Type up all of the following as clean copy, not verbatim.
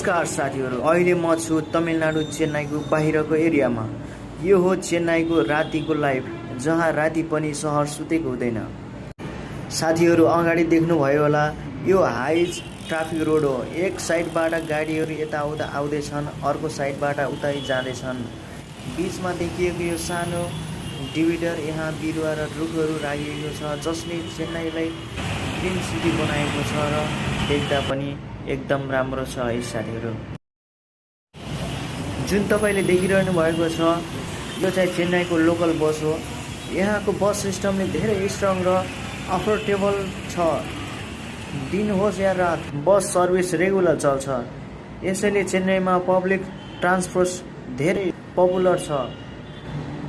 नमस्कार साथीहरू, अहिले म छु तमिलनाडु चेन्नईको बाहिरको एरियामा। यो हो चेन्नईको रातिको लाइफ, जहाँ राति पनि सहर सुतेको हुँदैन। साथीहरू, अगाडि देख्नुभयो होला, यो हाई ट्राफिक रोड हो। एक साइडबाट गाडीहरू यताउता आउँदैछन्, अर्को साइडबाट उतै जाँदैछन्। बिचमा देखिएको यो सानो डिभिडर, यहाँ बिरुवा र रुखहरू राखिएको छ, जसले चेन्नईलाई ग्रिन सिटी बनाएको छ र देख्दा पनि एकदम राम्रो छ है साथीहरू। जुन तपाईँले देखिरहनु भएको छ, यो चाहिँ चेन्नईको लोकल बस हो। यहाँको बस सिस्टमले धेरै स्ट्रङ र अफोर्डेबल छ। दिन होस् या रात, बस सर्भिस रेगुलर चल्छ। यसैले चेन्नईमा पब्लिक ट्रान्सपोर्ट धेरै पपुलर छ।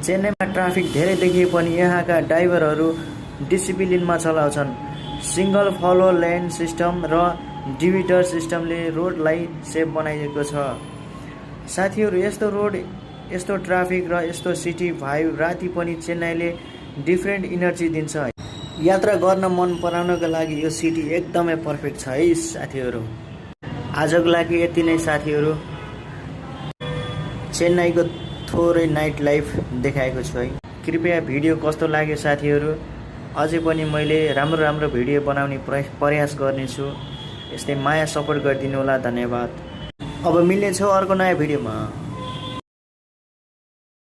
चेन्नईमा ट्राफिक धेरै देखिए पनि यहाँका ड्राइभरहरू डिसिप्लिनमा चलाउँछन्। सिंगल फलो लेन सिस्टम र डिभिडर सिस्टमले रोडलाई सेफ बनाइएको छ। साथीहरू, यस्तो रोड, यस्तो ट्राफिक र यस्तो सिटी भाइब राति पनि चेन्नईले डिफ्रेन्ट इनर्जी दिन्छ। यात्रा गर्न मन पराउनको लागि यो सिटी एकदमै पर्फेक्ट छ है साथीहरू। आजको लागि यति नै साथीहरू। चेन्नईको थोरै नाइट लाइफ देखाएको छु है। कृपया भिडियो कस्तो लाग्यो साथीहरू, अझै पनि मैले राम्रो भिडियो बनाउने प्रयास गर्नेछु। यस्तै माया सपोर्ट गरिदिनु होला। धन्यवाद। अब मिल्नेछौँ अर्को नयाँ भिडियोमा।